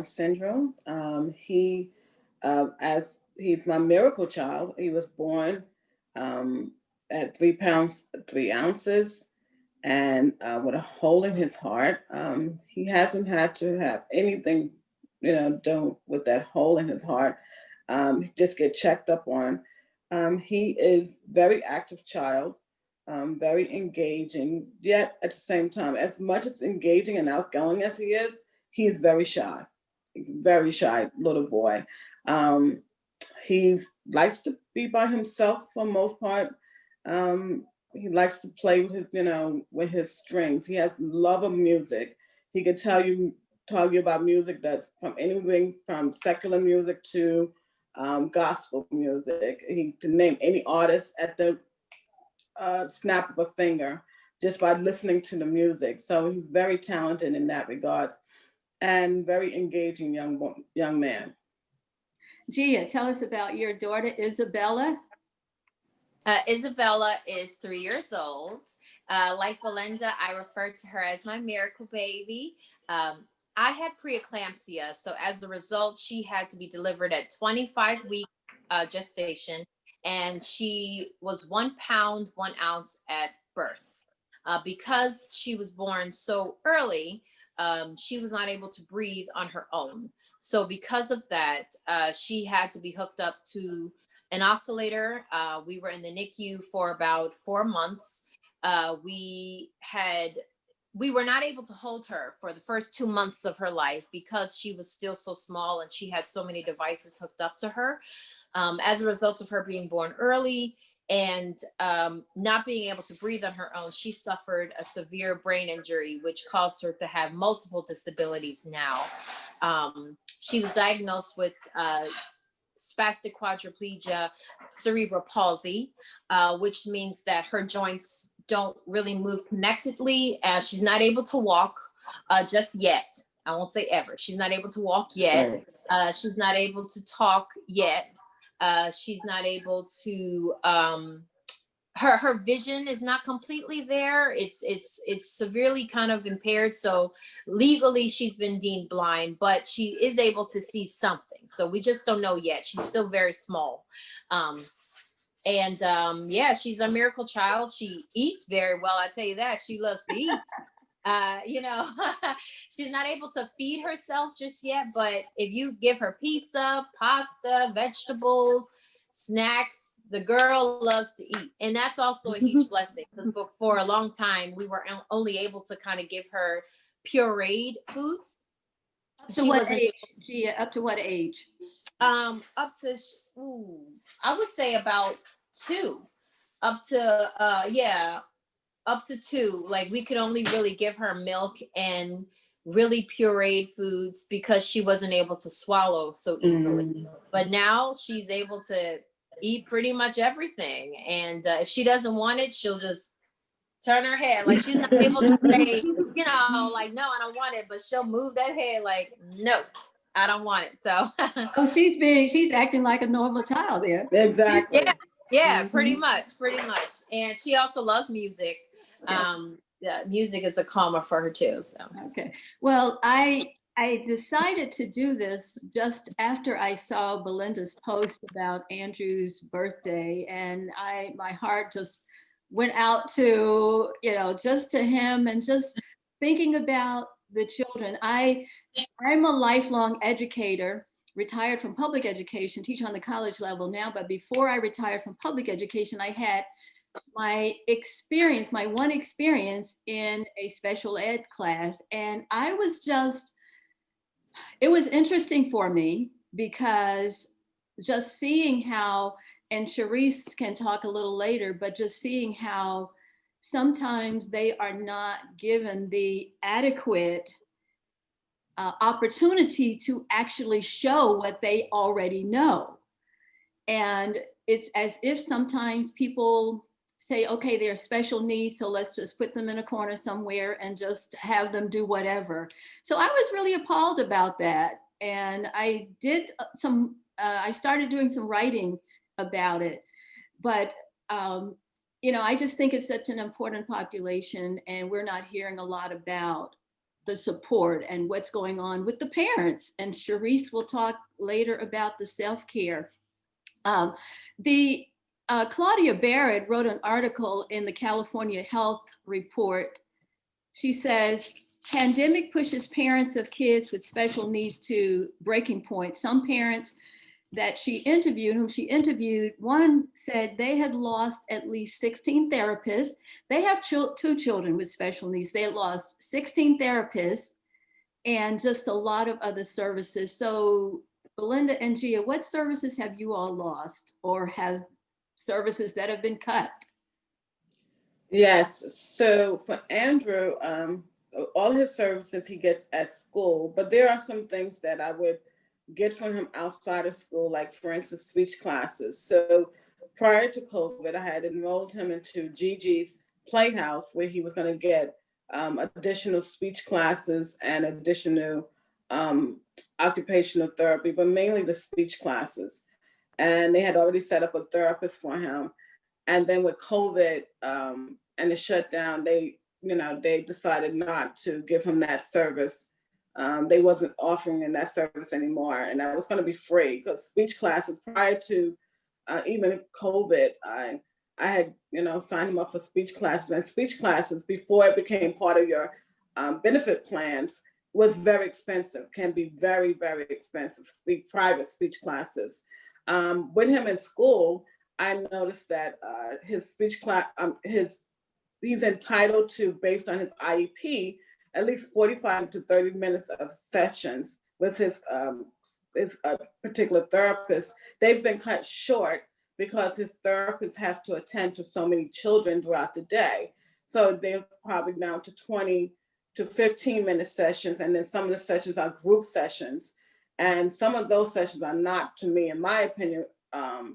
syndrome. As he's my miracle child, he was born um, at 3 pounds 3 ounces, and with a hole in his heart. He hasn't had to have anything, done with that hole in his heart. Just get checked up on. He is very active child, very engaging. Yet at the same time, as much as engaging and outgoing as he is very shy little boy. Um, he likes to be by himself for the most part. He likes to play with with his strings. He has love of music. He can tell you about music that's from anything from secular music to gospel music. He can name any artist at the snap of a finger just by listening to the music. So he's very talented in that regard and very engaging young man. Gia, tell us about your daughter, Isabella. Isabella is 3 years old. Like Belinda, I refer to her as my miracle baby. I had preeclampsia, so as a result, she had to be delivered at 25 week gestation, and she was 1 pound 1 ounce at birth. Because she was born so early, she was not able to breathe on her own. So because of that, she had to be hooked up to an oscillator. We were in the NICU for about 4 months. We were not able to hold her for the first 2 months of her life because she was still so small and she had so many devices hooked up to her. As a result of her being born early and not being able to breathe on her own, she suffered a severe brain injury, which caused her to have multiple disabilities now. She was diagnosed with spastic quadriplegia, cerebral palsy, which means that her joints don't really move connectedly. She's not able to walk just yet. I won't say ever. She's not able to walk yet. She's not able to talk yet. She's not able to. Her vision is not completely there. It's severely kind of impaired. So legally she's been deemed blind, but she is able to see something. So we just don't know yet. She's still very small. Yeah, she's a miracle child. She eats very well. I tell you that. She loves to eat. She's not able to feed herself just yet, but if you give her pizza, pasta, vegetables, snacks, the girl loves to eat. And that's also a huge blessing, because for a long time we were only able to kind of give her pureed foods. To what age, Gia? Up to what age? Up to I would say about 2. Up to up to 2. Like, we could only really give her milk and really pureed foods because she wasn't able to swallow so easily. But now she's able to eat pretty much everything, and if she doesn't want it, she'll just turn her head. Like, she's not able to say, like, no, I don't want it, but she'll move that head like, no, I don't want it. So she's acting like a normal child there. Exactly. Yeah, pretty much. And she also loves music. Yeah, music is a calmer for her too. So okay. Well, I decided to do this just after I saw Belinda's post about Andrew's birthday, and my heart just went out to, just to him, and just thinking about the children. I'm a lifelong educator, retired from public education, teach on the college level now, but before I retired from public education, I had my one experience in a special ed class. And it was interesting for me, because just seeing how, and Charisse can talk a little later, but just seeing how sometimes they are not given the adequate opportunity to actually show what they already know. And it's as if sometimes people say, okay, they're special needs, so let's just put them in a corner somewhere and just have them do whatever. So I was really appalled about that. And I did I started doing some writing about it. But, I just think it's such an important population, and we're not hearing a lot about the support and what's going on with the parents. And Sharice will talk later about the self-care. Um, the Claudia Barrett wrote an article in the California Health Report. She says, pandemic pushes parents of kids with special needs to breaking point. Some parents whom she interviewed, one said they had lost at least 16 therapists. They have two children with special needs. They had lost 16 therapists and just a lot of other services. So Belinda and Gia, what services have you all lost or have services that have been cut? Yes. So for Andrew, all his services he gets at school, but there are some things that I would get from him outside of school, like for instance, speech classes. So prior to COVID, I had enrolled him into Gigi's Playhouse, where he was going to get additional speech classes and additional um, occupational therapy, but mainly the speech classes. And they had already set up a therapist for him. And then with COVID and the shutdown, they decided not to give him that service. They wasn't offering him that service anymore, and that was going to be free because speech classes prior to even COVID, I had signed him up for speech classes, and speech classes before it became part of your benefit plans was very expensive. Can be very very expensive. Private speech classes. With him in school, I noticed that his speech class, he's entitled to, based on his IEP, at least 45 to 30 minutes of sessions with his particular therapist. They've been cut short because his therapists have to attend to so many children throughout the day. So they're probably down to 20 to 15-minute sessions, and then some of the sessions are group sessions. And some of those sessions are not, to me, in my opinion,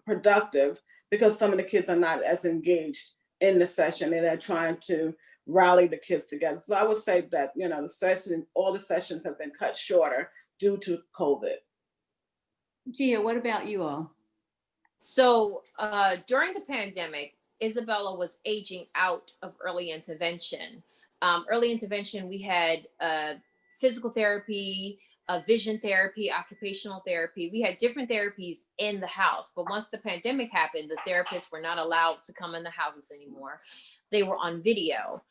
productive because some of the kids are not as engaged in the session and they're trying to rally the kids together. So I would say that, all the sessions have been cut shorter due to COVID. Gia, what about you all? So during the pandemic, Isabella was aging out of early intervention. Early intervention, we had physical therapy, vision therapy, occupational therapy. We had different therapies in the house. But once the pandemic happened, the therapists were not allowed to come in the houses anymore. They were on video.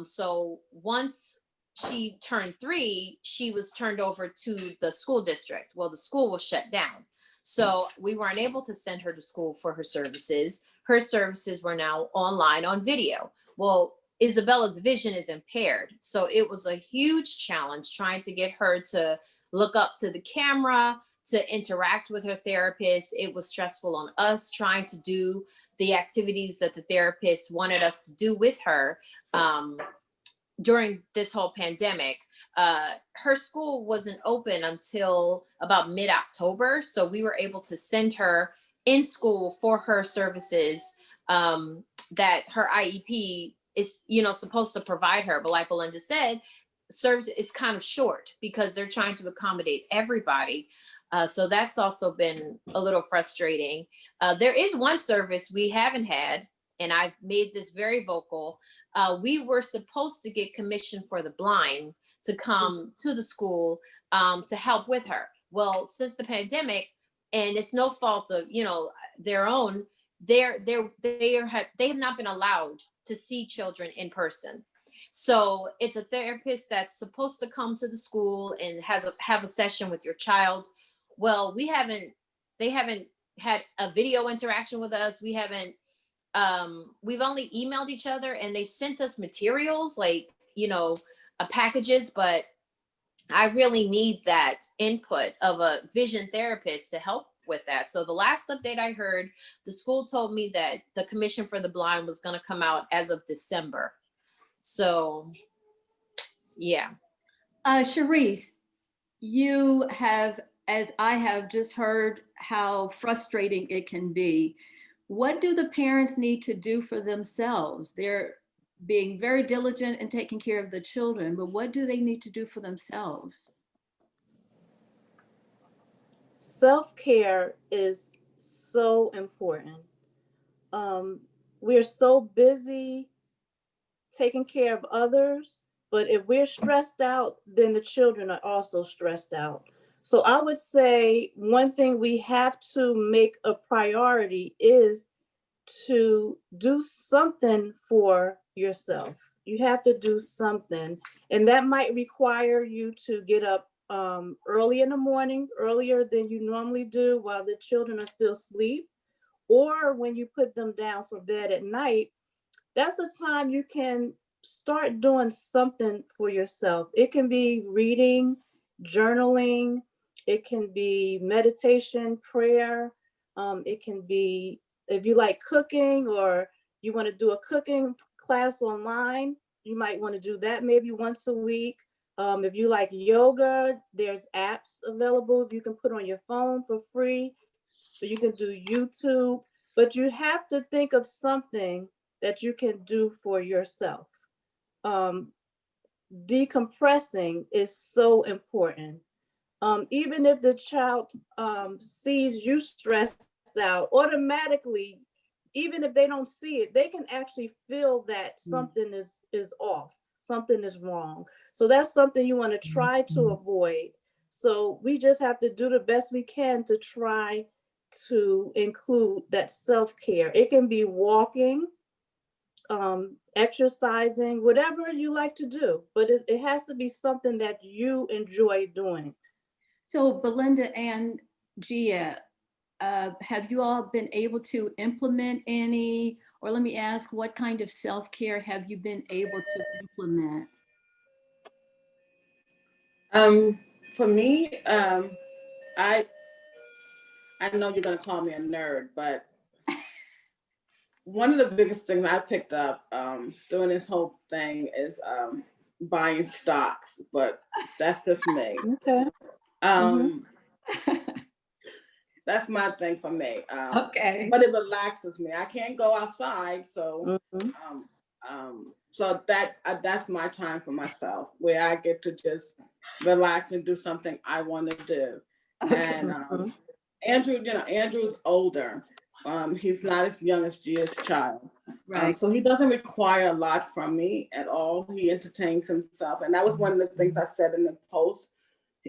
So once she turned 3, she was turned over to the school district. Well, the school was shut down. So we weren't able to send her to school for her services. Her services were now online on video. Well, Isabella's vision is impaired. So it was a huge challenge trying to get her to look up to the camera, to interact with her therapist. It was stressful on us trying to do the activities that the therapist wanted us to do with her during this whole pandemic. Her school wasn't open until about mid-October. So we were able to send her in school for her services that her IEP is, supposed to provide her. But like Belinda said, service it's kind of short because they're trying to accommodate everybody. So that's also been a little frustrating. There is one service we haven't had, and I've made this very vocal. We were supposed to get commission for the blind to come to the school to help with her. Well, since the pandemic, and it's no fault of their own, they have not been allowed to see children in person. So it's a therapist that's supposed to come to the school and have a session with your child. Well, they haven't had a video interaction with us. We've only emailed each other, and they've sent us materials like packages, but I really need that input of a vision therapist to help with that. So the last update I heard, the school told me that the commission for the blind was going to come out as of December. So yeah. Sharice, you have, as I have just heard, how frustrating it can be. What do the parents need to do for themselves? They're being very diligent in taking care of the children, but what do they need to do for themselves? Self-care is so important. We're so busy taking care of others But if we're stressed out, then the children are also stressed out. So I would say one thing we have to make a priority is to do something for yourself. You have to do something. And that might require you to get up early in the morning, earlier than you normally do while the children are still asleep. Or when you put them down for bed at night, that's a time you can start doing something for yourself. It can be reading, journaling, it can be meditation, prayer. It can be, if you like cooking or you want to do a cooking class online, you might want to do that maybe once a week. If you like yoga, there's apps available you can put on your phone for free. So you can do YouTube, but you have to think of something that you can do for yourself. Um, Decompressing is so important. Even if the child sees you stressed out, automatically, even if they don't see it, they can actually feel that something is off, something is wrong. So that's something you want to try to avoid. So we just have to do the best we can to try to include that self-care. It can be walking, exercising, whatever you like to do, but it has to be something that you enjoy doing. So Belinda and Gia, have you all been able to implement any, or let me ask, what kind of self-care have you been able to implement? For me, I I know you're gonna call me a nerd, but one of the biggest things I picked up doing this whole thing is buying stocks, but that's just me. Okay. Mm-hmm. Um, that's my thing for me. Okay. But it relaxes me. I can't go outside, so Mm-hmm. so that's my time for myself, where I get to just relax and do something I want to do. Okay. And Andrew, Andrew's older. He's not as young as Gia's child. Right. So he doesn't require a lot from me at all. He entertains himself. And that was one of the things I said in the post.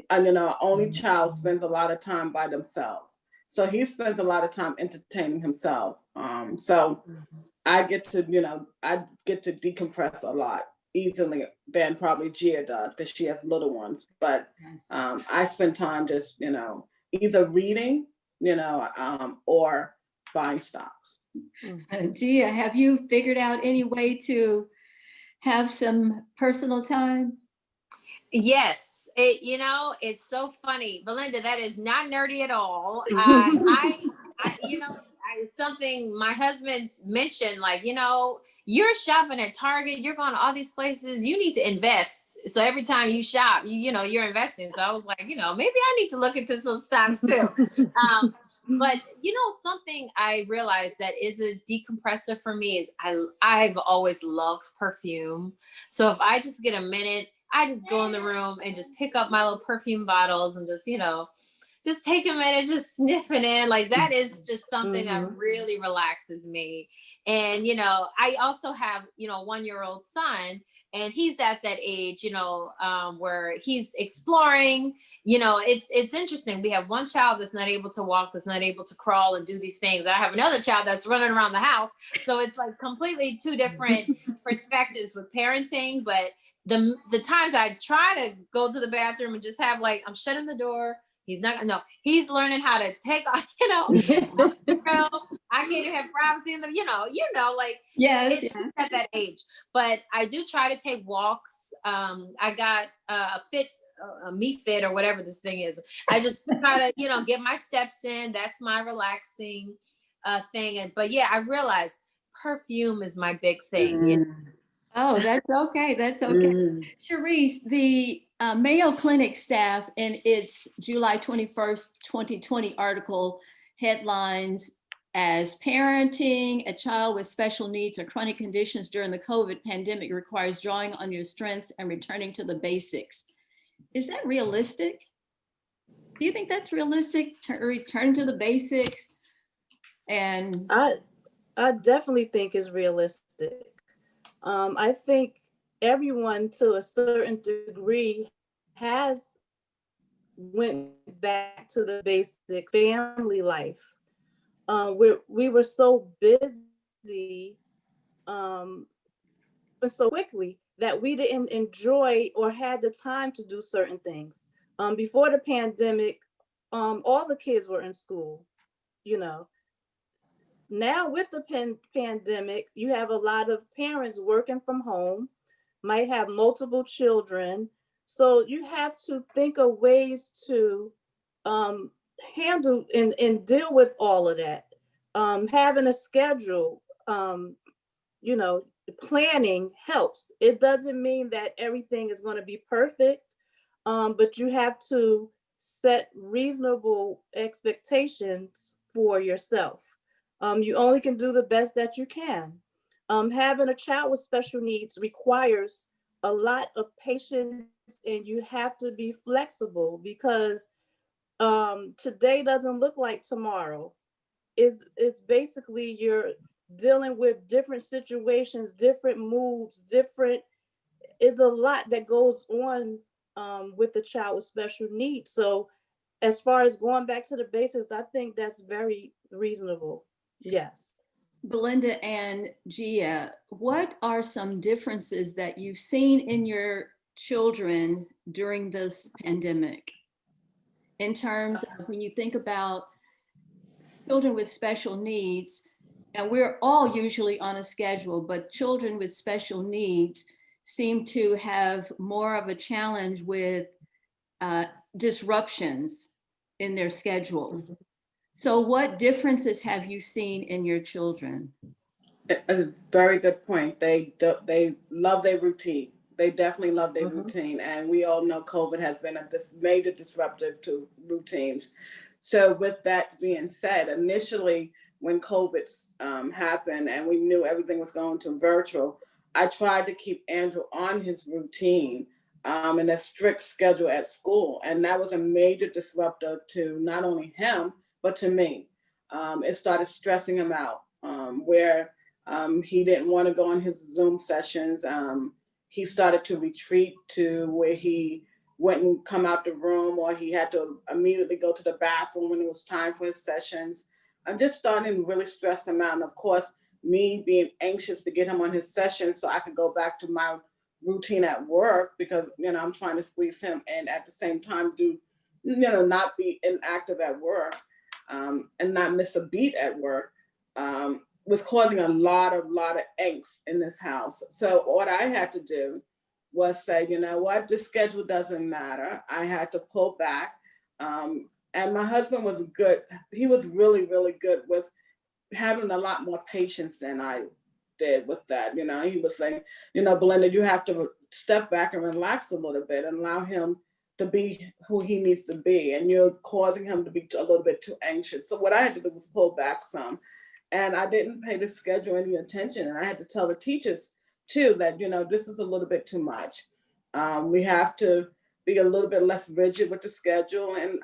And our only child spends a lot of time by themselves. So he spends a lot of time entertaining himself. So I get to, I get to decompress a lot easily than probably Gia does because she has little ones. But Yes. I spend time just, either reading, or buying stocks. Gia, have you figured out any way to have some personal time? Yes, it's so funny, Belinda. That is not nerdy at all. Something my husband's mentioned, like, you're shopping at Target, you're going to all these places, you need to invest. So every time you shop, you're investing. So I was like, maybe I need to look into some stocks too. But something I realized that is a decompressor for me is I've always loved perfume. So if I just get a minute, I just go in the room and just pick up my little perfume bottles and just take a minute, just sniffing in. Like that is just something that really relaxes me. And, I also have, 1-year-old son, and he's at that age, where he's exploring. It's interesting. We have one child that's not able to walk, that's not able to crawl and do these things. I have another child that's running around the house. So it's like completely two different perspectives with parenting. But the times I try to go to the bathroom and just have I'm shutting the door. He's not, no, he's learning how to take off, I can't even have privacy in them, Yes. it's just at that age. But I do try to take walks. I got a Me Fit or whatever this thing is. I just try to, get my steps in. That's my relaxing thing. But yeah, I realized perfume is my big thing. Oh, that's okay. That's okay. Cherise, the Mayo Clinic staff in its July 21st, 2020 article headlines as parenting a child with special needs or chronic conditions during the COVID pandemic requires drawing on your strengths and returning to the basics. Is that realistic? Do you think that's realistic to return to the basics? And I definitely think is realistic. I think everyone to a certain degree has went back to the basics, family life. We were so busy, um, and so quickly that we didn't enjoy or had the time to do certain things. Before the pandemic, all the kids were in school, you know. Now with the pandemic, you have a lot of parents working from home, might have multiple children. So you have to think of ways to um, handle and deal with all of that. Having a schedule, you know, planning helps. It doesn't mean that everything is going to be perfect, but you have to set reasonable expectations for yourself. You only can do the best that you can. Having a child with special needs requires a lot of patience, and you have to be flexible because today doesn't look like tomorrow. It's basically you're dealing with different situations, different moods, different. Is a lot that goes on with the child with special needs. So as far as going back to the basics, I think that's very reasonable. Yes. Belinda and Gia, what are some differences that you've seen in your children during this pandemic in terms of when you think about children with special needs? And we're all usually on a schedule, but children with special needs seem to have more of a challenge with uh, disruptions in their schedules. So what differences have you seen in your children? A very good point. They love their routine. They definitely love their Mhm. routine, and we all know COVID has been a major disruptive to routines. So, with that being said, initially when COVID happened and we knew everything was going to virtual, I tried to keep Andrew on his routine and a strict schedule at school, and that was a major disruptor to not only him but to me. It started stressing him out, where he didn't want to go on his Zoom sessions. He started to retreat to where he wouldn't come out the room, or he had to immediately go to the bathroom when it was time for his sessions. I'm just starting to really stress him out. And of course, me being anxious to get him on his session so I could go back to my routine at work, because I'm trying to squeeze him in at the same time, not be inactive at work, and not miss a beat at work. Was causing a lot of angst in this house. So what I had to do was say, you know what, this schedule doesn't matter. I had to pull back. And my husband was good. He was really, really good with having a lot more patience than I did with that. He was saying, Belinda, you have to step back and relax a little bit and allow him to be who he needs to be. And you're causing him to be a little bit too anxious. So what I had to do was pull back some, and I didn't pay the schedule any attention. And I had to tell the teachers too that this is a little bit too much. We have to be a little bit less rigid with the schedule, and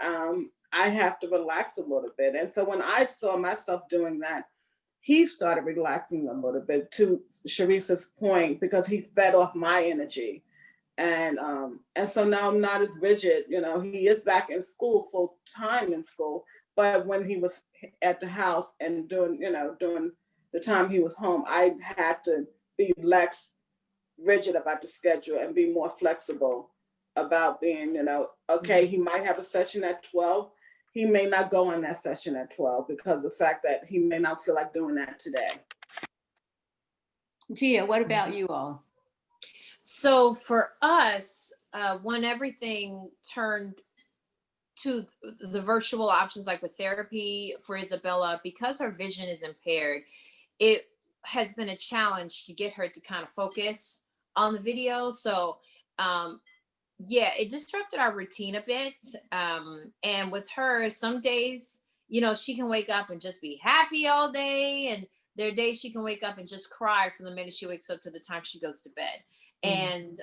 I have to relax a little bit. And so when I saw myself doing that, he started relaxing a little bit, to Sharice's point, because he fed off my energy. And so now I'm not as rigid. He is back in school, full time in school, but when he was at the house and during the time he was home, I had to be less rigid about the schedule and be more flexible about being, okay, he might have a session at 12. He may not go on that session at 12 because of the fact that he may not feel like doing that today. Gia, what about you all? So for us, when everything turned to the virtual options, like with therapy for Isabella, because her vision is impaired, it has been a challenge to get her to kind of focus on the video. So yeah, it disrupted our routine a bit. And with her, some days, she can wake up and just be happy all day. And there are days she can wake up and just cry from the minute she wakes up to the time she goes to bed. And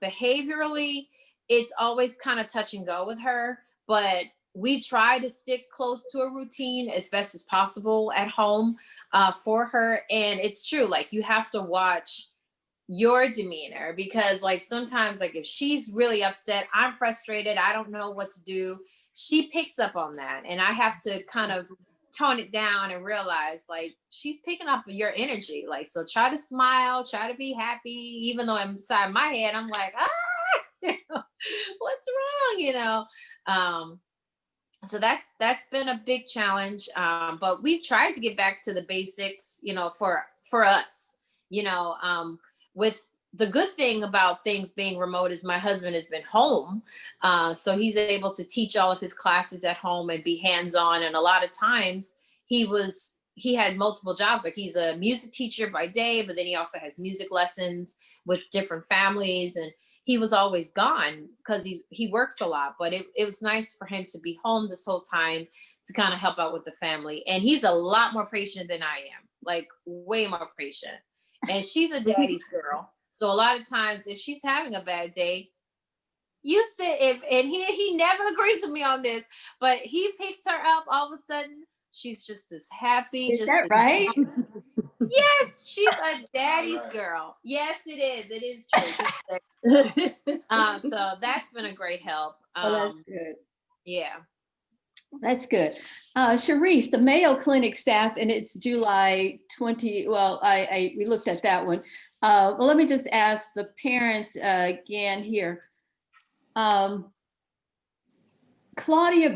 behaviorally, it's always kind of touch and go with her, but we try to stick close to a routine as best as possible at home for her. And it's true, like you have to watch your demeanor, because like sometimes like if she's really upset, I'm frustrated, I don't know what to do, she picks up on that, and I have to kind of tone it down and realize like she's picking up your energy, like so try to smile, try to be happy, even though inside my head I'm like what's wrong, so that's been a big challenge, but we've tried to get back to the basics, for us, with the good thing about things being remote is my husband has been home, so he's able to teach all of his classes at home and be hands-on, and a lot of times he had multiple jobs, like he's a music teacher by day, but then he also has music lessons with different families, and he was always gone because he works a lot, but it was nice for him to be home this whole time to kind of help out with the family. And he's a lot more patient than I am, like way more patient. And she's a daddy's girl. So a lot of times if she's having a bad day, you sit and he never agrees with me on this, but he picks her up, all of a sudden she's just as happy. Is just that as right? Yes, she's a daddy's girl. Yes, it is. It is true. So that's been a great help. Oh, that's good. Yeah. That's good. Sharice, the Mayo Clinic staff, and it's July 20. Well, we looked at that one. Well, let me just ask the parents again here. Claudia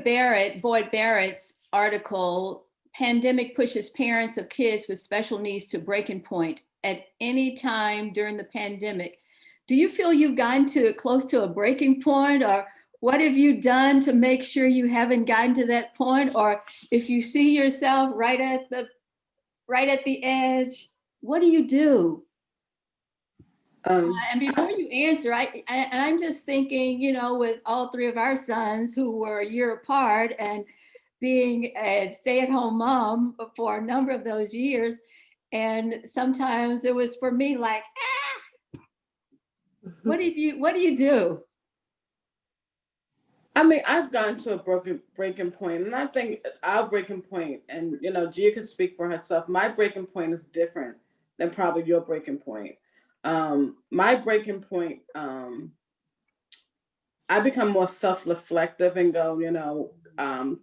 Boyd Barrett's article, Pandemic Pushes Parents of Kids with Special Needs to Breaking Point at Any Time During the Pandemic. Do you feel you've gotten close to a breaking point, or what have you done to make sure you haven't gotten to that point? Or if you see yourself right at the edge, what do you do? And before you answer, I'm just thinking, with all three of our sons who were a year apart and being a stay-at-home mom for a number of those years, and sometimes it was for me like, what do you do? I mean, I've gotten to a breaking point, and I think our breaking point, and Gia can speak for herself. My breaking point is different than probably your breaking point. My breaking point, I become more self-reflective and go,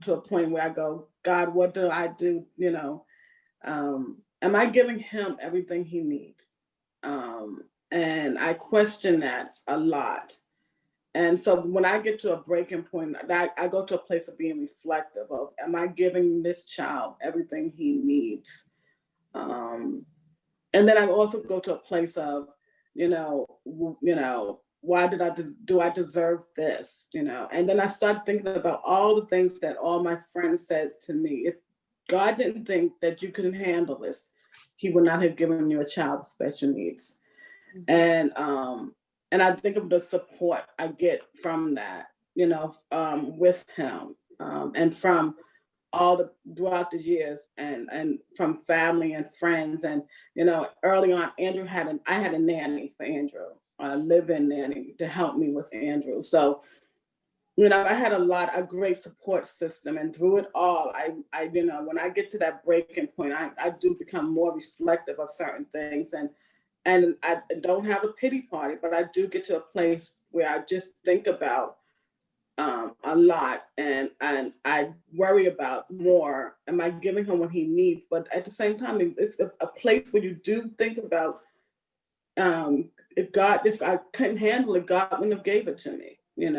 to a point where I go, God, what do I do? Am I giving him everything he needs? And I question that a lot. And so when I get to a breaking point, I go to a place of being reflective of, am I giving this child everything he needs? And then I also go to a place of, why do I deserve this? And then I start thinking about all the things that all my friends said to me. If God didn't think that you couldn't handle this, he would not have given you a child with special needs. And I think of the support I get from that, with him, and from throughout the years, and from family and friends. And early on, I had a nanny for Andrew, a live-in nanny to help me with Andrew. So I had a great support system, and through it all, I when I get to that breaking point, I do become more reflective of certain things, and I don't have a pity party, but I do get to a place where I just think about a lot, and I worry about more. Am I giving him what he needs? But at the same time, it's a place where you do think about, if I couldn't handle it, God wouldn't have gave it to me, and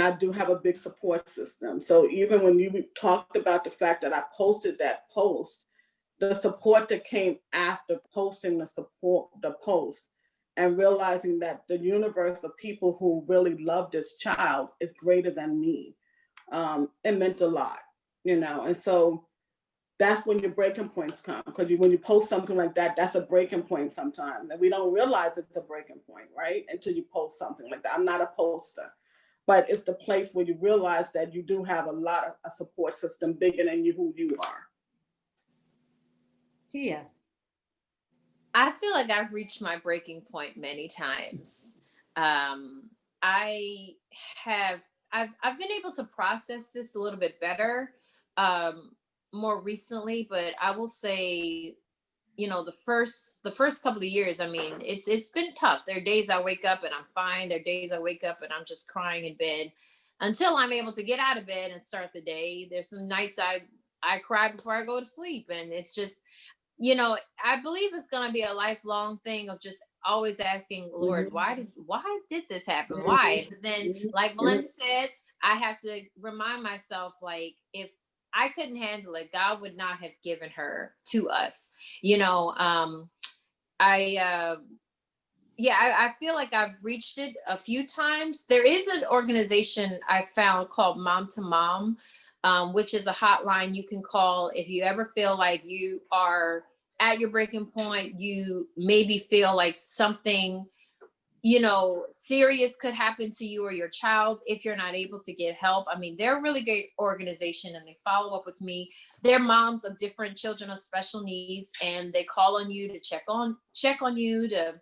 I do have a big support system. So even when you talked about the fact that I posted that post, the support that came after posting the post, and realizing that the universe of people who really love this child is greater than me, it meant a lot, and so that's when your breaking points come, because when you post something like that, that's a breaking point sometimes, and we don't realize it's a breaking point, right, until you post something like that. I'm not a poster, but it's the place where you realize that you do have a support system bigger than who you are. Yeah. I feel like I've reached my breaking point many times. I have I've been able to process this a little bit better more recently, but I will say, the first couple of years, I mean, it's been tough. There are days I wake up and I'm fine. There are days I wake up and I'm just crying in bed until I'm able to get out of bed and start the day. There's some nights I cry before I go to sleep, and it's just, I believe it's going to be a lifelong thing of just always asking, Lord, Mhm. why did this happen? Why? Mhm. But then, Mhm. like Melinda said, I have to remind myself, like, if I couldn't handle it, God would not have given her to us. I yeah, I feel like I've reached it a few times. There is an organization I found called Mom to Mom, which is a hotline you can call if you ever feel like you are at your breaking point. You maybe feel like something, serious could happen to you or your child if you're not able to get help. I mean, they're a really great organization and they follow up with me. They're moms of different children of special needs, and they call on you to check on you to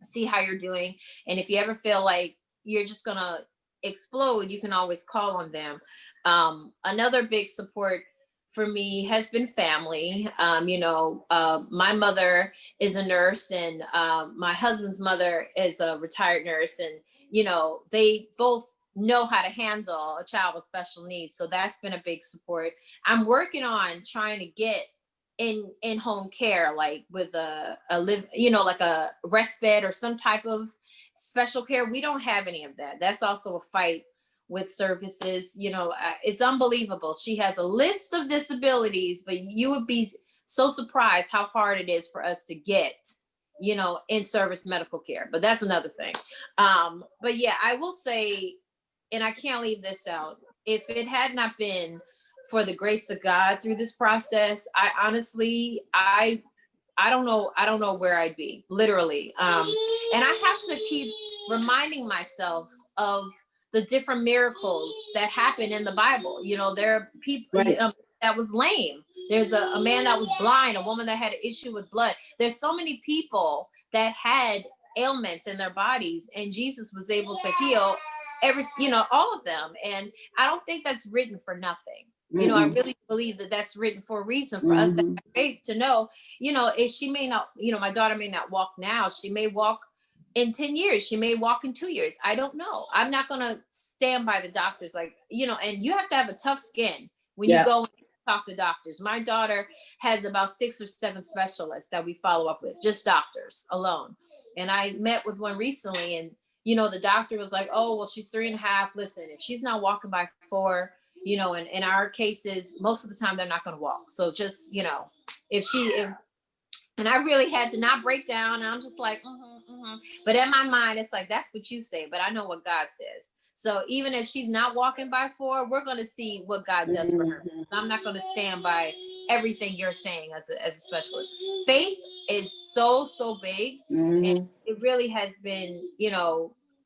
see how you're doing. And if you ever feel like you're just gonna explode, you can always call on them. Another big support for me has been family. My mother is a nurse, and my husband's mother is a retired nurse, and they both know how to handle a child with special needs. So that's been a big support. I'm working on trying to get in home care, like with a live, like a respite or some type of special care. We don't have any of that. That's also a fight with services. It's unbelievable. She has a list of disabilities, but you would be so surprised how hard it is for us to get in service medical care. But that's another thing. But yeah, I will say, and I can't leave this out, if it had not been for the grace of God through this process, I honestly, I don't know where I'd be, literally. And I have to keep reminding myself of the different miracles that happen in the Bible. There are people Right. that was lame. There's a man that was blind, a woman that had an issue with blood. There's so many people that had ailments in their bodies, and Jesus was able to heal all of them. And I don't think that's written for nothing. I Mm-mm. really believe that that's written for a reason, for us to Mhm. have faith, to know, if she may not, my daughter may not walk now, she may walk in 10 years, she may walk in 2 years. I don't know. I'm not going to stand by the doctors, like, and you have to have a tough skin when you Yeah. go and talk to doctors. My daughter has about 6 or 7 specialists that we follow up with, just doctors alone. And I met with one recently, and the doctor was like, oh, well, she's 3.5. Listen, if she's not walking by 4, and in our cases, most of the time they're not going to walk. So just, if and I really had to not break down. And I'm just like, but in my mind, it's like, that's what you say, but I know what God says. So even if she's not walking by 4, we're going to see what God does for her. Mhm. I'm not going to stand by everything you're saying as a specialist. Faith is so, so big. And Mhm. it really has been,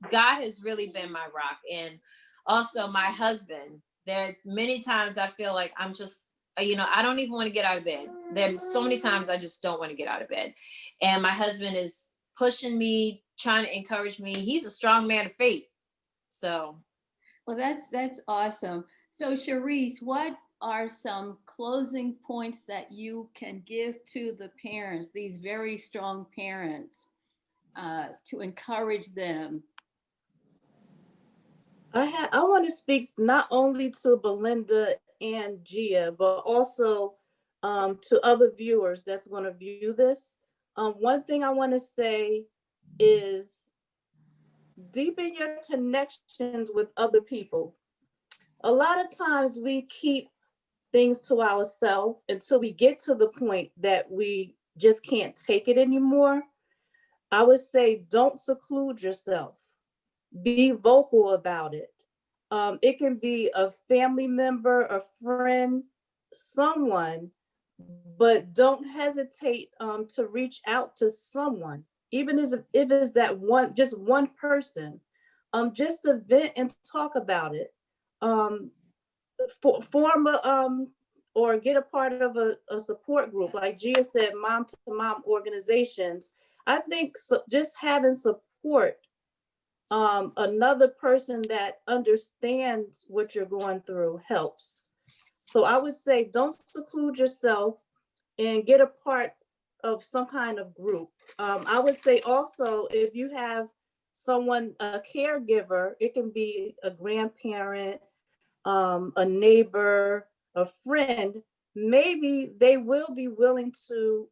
God has really been my rock. And also my husband, there are many times I feel like I'm just, I don't even want to get out of bed. There are so many times I just don't want to get out of bed. And my husband is pushing me, trying to encourage me. He's a strong man of faith. So, Well, that's awesome. So, Cherise, what are some closing points that you can give to the parents, these very strong parents, to encourage them? I want to speak not only to Belinda and Gia, but also to other viewers that's going to view this. One thing I want to say is deepen your connections with other people. A lot of times we keep things to ourselves until we get to the point that we just can't take it anymore. I would say don't seclude yourself. Be vocal about it. It can be a family member, a friend, someone, but don't hesitate to reach out to someone, even if it's that one, just one person, just to vent and talk about it. Um, form a or get a part of a support group, like Gia said, mom to mom organizations. I think so, just having support, another person that understands what you're going through helps. So I would say don't seclude yourself and get a part of some kind of group. I would say also, if you have someone, a caregiver, it can be a grandparent, a neighbor, a friend, maybe they will be willing to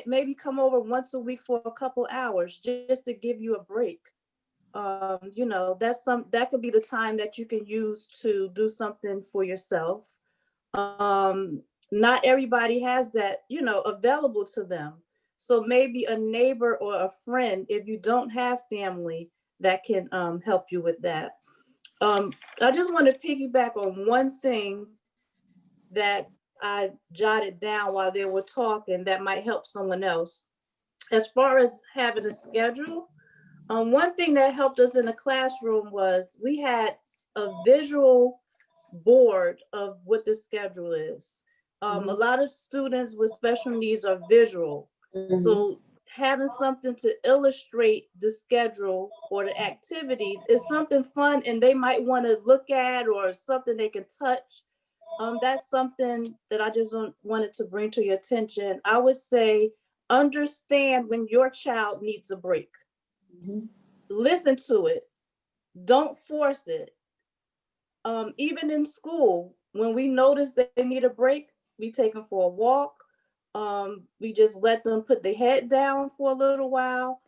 maybe come over once a week for a couple hours just to give you a break. That could be the time that you can use to do something for yourself. Not everybody has that, available to them. So maybe a neighbor or a friend, if you don't have family, that can help you with that. I just want to piggyback on one thing that I jotted down while they were talking that might help someone else. As far as having a schedule, one thing that helped us in the classroom was we had a visual board of what the schedule is. A lot of students with special needs are visual. So having something to illustrate the schedule or the activities is something fun and they might want to look at, or something they can touch. That's something that I just wanted to bring to your attention. I would say understand when your child needs a break. Listen to it. Don't force it. Even in school, when we notice that they need a break, we take them for a walk. We just let them put their head down for a little while.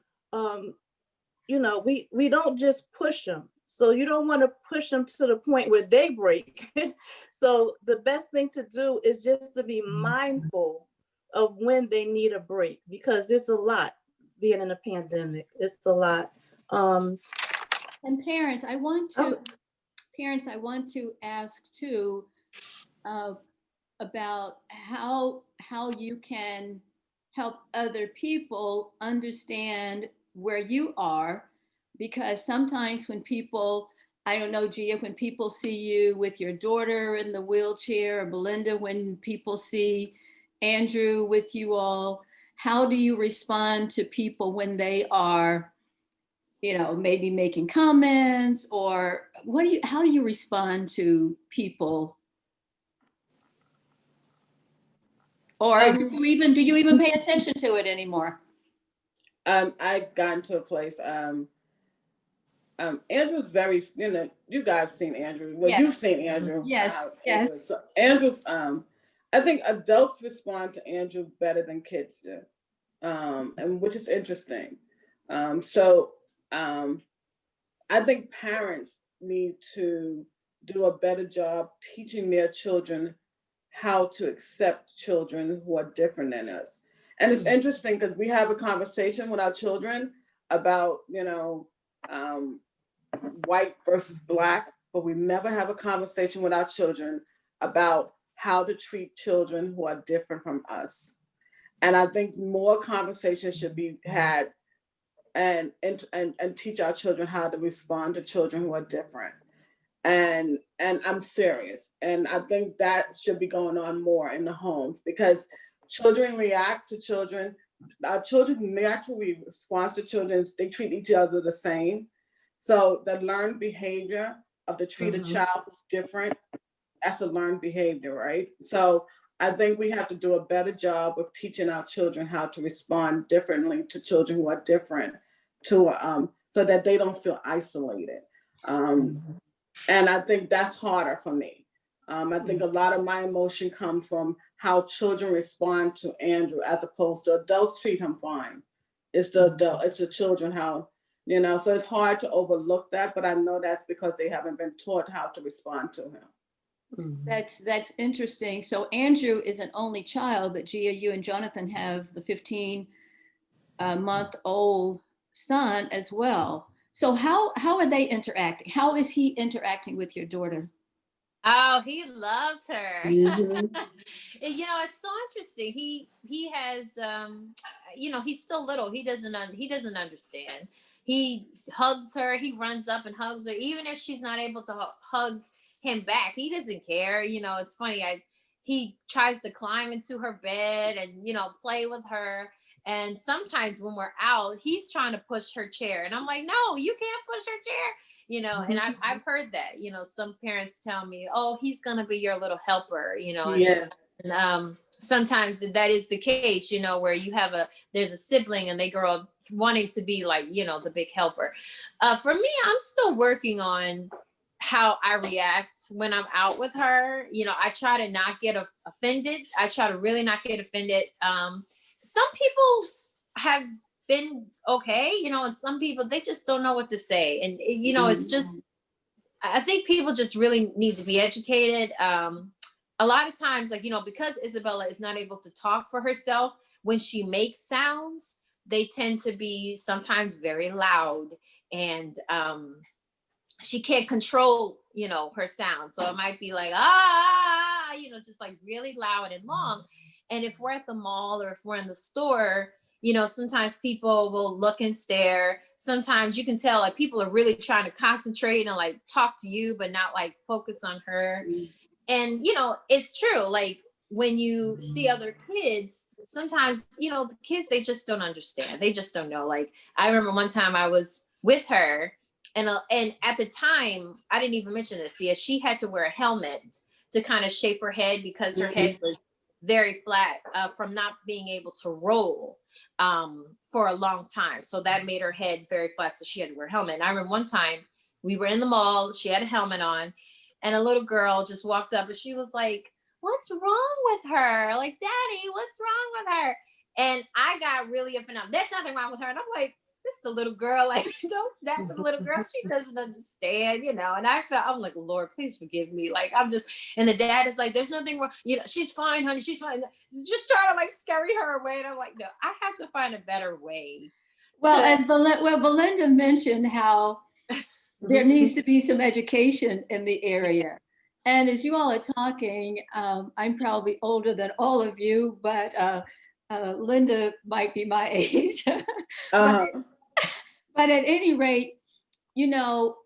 We don't just push them. So you don't want to push them to the point where they break. So the best thing to do is just to be mindful of when they need a break, because it's a lot being in a pandemic. It's a lot. And parents, I want to ask too, about how you can help other people understand where you are, because sometimes when people, I don't know, Gia, when people see you with your daughter in the wheelchair, or Belinda, when people see Andrew with you all, how do you respond to people when they are, maybe making comments, or how do you respond to people? Or do you even pay attention to it anymore? I've gotten to a place. Andrew's very, you guys seen Andrew. Well, Yes. you've seen Andrew. Yes. Andrew. So Andrew's, I think adults respond to Andrew better than kids do, and which is interesting. So I think parents need to do a better job teaching their children how to accept children who are different than us. And it's interesting because we have a conversation with our children about, um, white versus black, but we never have a conversation with our children about how to treat children who are different from us. And I think more conversations should be had, and teach our children how to respond to children who are different. And I'm serious. And I think that should be going on more in the homes, because children react to children. Our children naturally respond to children. They treat each other the same. So the learned behavior of to treat a child who's different, that's a learned behavior, right? So I think we have to do a better job of teaching our children how to respond differently to children who are different, so that they don't feel isolated. And I think that's harder for me. I think a lot of my emotion comes from how children respond to Andrew, as opposed to adults treat him fine. It's the children how, so it's hard to overlook that, but I know that's because they haven't been taught how to respond to him. That's interesting. So Andrew is an only child, but Gia, you and Jonathan have the 15-month-old son as well. So how are they interacting? How is he interacting with your daughter? Oh, he loves her. It's so interesting. He has he's still little. He doesn't understand. He hugs her. He runs up and hugs her, even if she's not able to hug him back. He doesn't care. It's funny. He tries to climb into her bed and play with her. And sometimes when we're out, he's trying to push her chair, and I'm like, no, you can't push her chair. And I've heard that. Some parents tell me, oh, he's gonna be your little helper. Yeah. And sometimes that is the case, you know, where you have there's a sibling and they grow up wanting to be like, you know, the big helper. For me, I'm still working on how I react when I'm out with her. You know, I try to not get offended. I try to really not get offended. Some people have been okay, you know, and some people, they just don't know what to say. And, you know, it's just, I think people just really need to be educated. A lot of times, like, you know, because Isabella is not able to talk for herself, when she makes sounds, they tend to be sometimes very loud, and she can't control, you know, her sound. So it might be like, you know, just like really loud and long. And if we're at the mall or if we're in the store, you know, sometimes people will look and stare. Sometimes you can tell like people are really trying to concentrate and like talk to you, but not like focus on her. And, you know, it's true. Like when you see other kids, sometimes, you know, the kids, they just don't understand. They just don't know. Like I remember one time I was with her, and at the time, I didn't even mention this. Yeah, she had to wear a helmet to kind of shape her head because her head was very flat from not being able to roll for a long time. So that made her head very flat. So she had to wear a helmet. And I remember one time we were in the mall, she had a helmet on, and a little girl just walked up and she was like, "What's wrong with her? Like, Daddy, what's wrong with her?" And I got really offended. There's nothing wrong with her. And I'm like, this is a little girl, like, don't snap at the little girl. She doesn't understand, you know. And I'm like, Lord, please forgive me. Like, and the dad is like, there's nothing wrong. You know, she's fine, honey. She's fine. Just trying to like scurry her away. And I'm like, no, I have to find a better way. Well, and Belinda mentioned how there needs to be some education in the area. And as you all are talking, I'm probably older than all of you, but Linda might be my age. but, but at any rate, you know,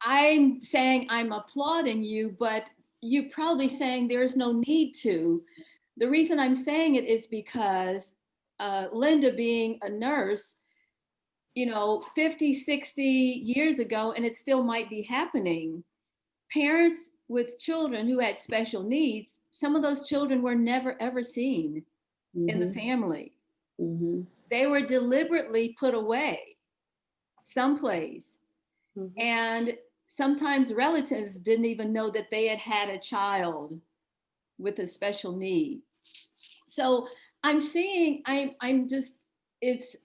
I'm saying I'm applauding you, but you're probably saying there's no need to. The reason I'm saying it is because Linda being a nurse, you know, 50, 60 years ago, and it still might be happening. Parents with children who had special needs, some of those children were never ever seen in the family. They were deliberately put away someplace. And sometimes relatives didn't even know that they had had a child with a special need. So I'm just, it's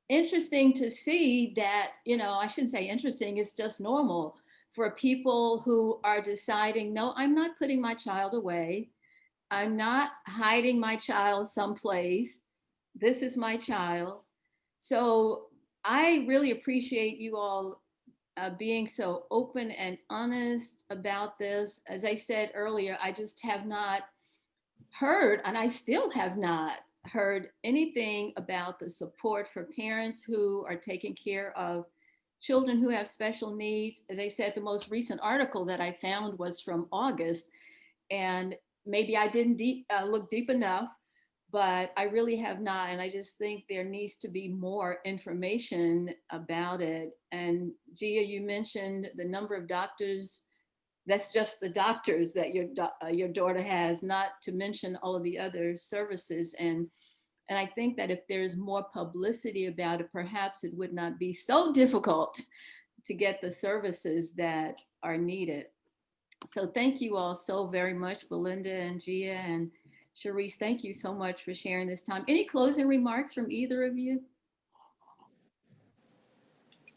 interesting to see that, you know, I shouldn't say interesting, it's just normal for people who are deciding, no, I'm not putting my child away. I'm not hiding my child someplace. This is my child. So I really appreciate you all being so open and honest about this. As I said earlier, I just have not heard, and I still have not heard anything about the support for parents who are taking care of children who have special needs. As I said, the most recent article that I found was from August, and maybe I didn't look deep enough, but I really have not. And I just think there needs to be more information about it. And Gia, you mentioned the number of doctors. That's just the doctors that your daughter has, not to mention all of the other services. And I think that if there's more publicity about it, perhaps it would not be so difficult to get the services that are needed. So thank you all so very much, Belinda and Gia and Sharice. Thank you so much for sharing this time. Any closing remarks from either of you?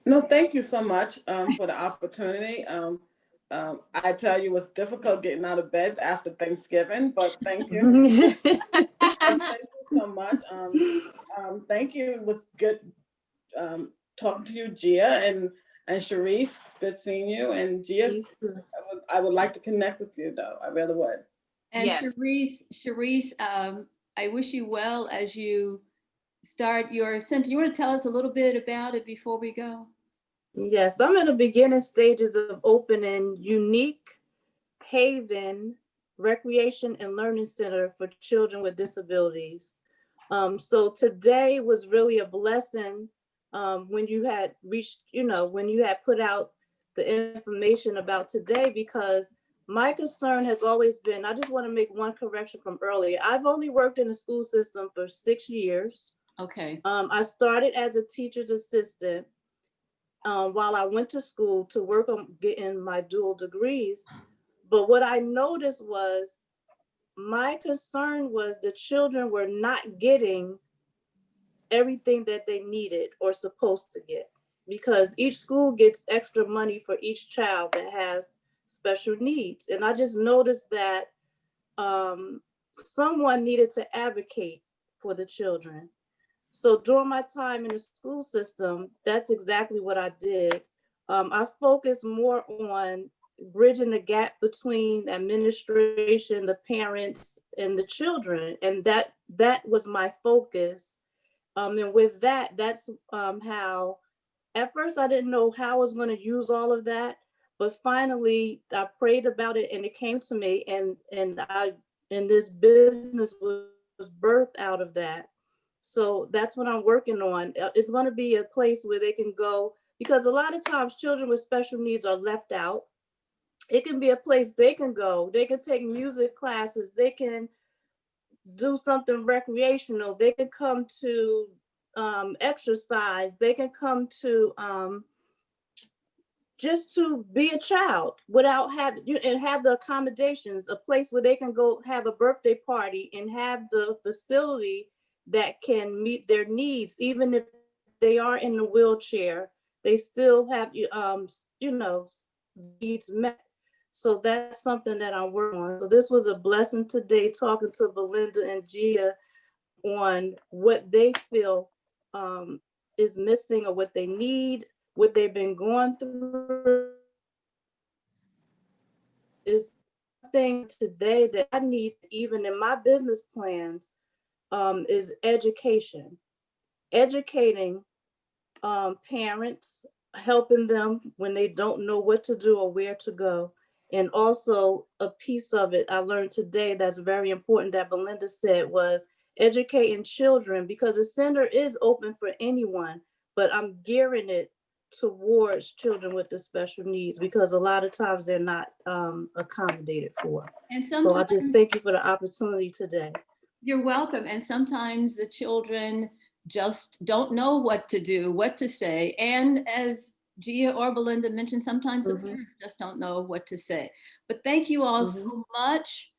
No, thank you so much for the opportunity. I tell you, it's difficult getting out of bed after Thanksgiving, but thank you. Thank you so much. Thank you. It was good talking to you, Gia and Sharice. Good seeing you. And Gia, I would like to connect with you, though. I really would. And yes. Sharice, I wish you well as you start your center. You want to tell us a little bit about it before we go? Yes, I'm in the beginning stages of opening Unique Haven Recreation and Learning Center for children with disabilities. So today was really a blessing when you had reached, when you had put out the information about today, because my concern has always been, I just want to make one correction from earlier. I've only worked in the school system for 6 years. Okay. I started as a teacher's assistant while I went to school to work on getting my dual degrees. But what I noticed was my concern was the children were not getting everything that they needed or supposed to get, because each school gets extra money for each child that has special needs. And I just noticed that someone needed to advocate for the children. So during my time in the school system, that's exactly what I did. I focused more on bridging the gap between administration, the parents, and the children, and that was my focus. And with that, that's how. At first, I didn't know how I was going to use all of that, but finally, I prayed about it, and it came to me, and this business was birthed out of that. So that's what I'm working on. It's going to be a place where they can go, because a lot of times children with special needs are left out. It can be a place they can go. They can take music classes. They can do something recreational. They can come to exercise. They can come to just to be a child without having and have the accommodations, a place where they can go have a birthday party and have the facility that can meet their needs. Even if they are in the wheelchair, they still have their needs met. So that's something that I'm working on. So this was a blessing today, talking to Belinda and Gia on what they feel is missing or what they need, what they've been going through. Is thing today that I need, even in my business plans, is education. Educating parents, helping them when they don't know what to do or where to go. And also a piece of it I learned today that's very important that Belinda said was educating children, because the center is open for anyone, but I'm gearing it towards children with the special needs, because a lot of times they're not accommodated for. And So I sometimes just thank you for the opportunity today. you're welcome. And sometimes the children just don't know what to do, what to say. And as Gia or Belinda mentioned, sometimes the parents just don't know what to say. But thank you all so much.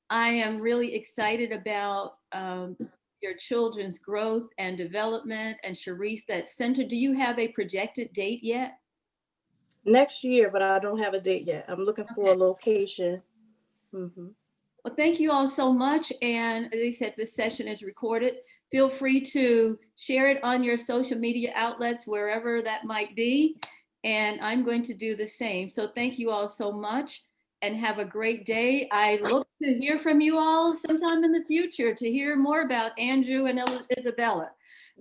I am really excited about your children's growth and development. And Sharice, that center, do you have a projected date yet? Next year, but I don't have a date yet. I'm looking for a location. Well, thank you all so much. And as I said, this session is recorded. Feel free to share it on your social media outlets, wherever that might be. And I'm going to do the same. So thank you all so much and have a great day. I look to hear from you all sometime in the future to hear more about Andrew and Isabella.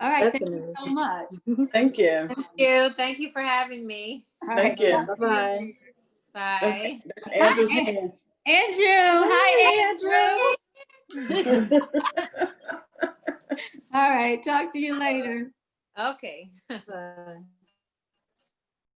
All right, thank you so much. Thank you. Thank you. Thank you for having me. All Thank right, you. Bye-bye. Bye. Andrew's Hi, here. Andrew. Hi, Andrew. All right, talk to you later. Okay. Bye.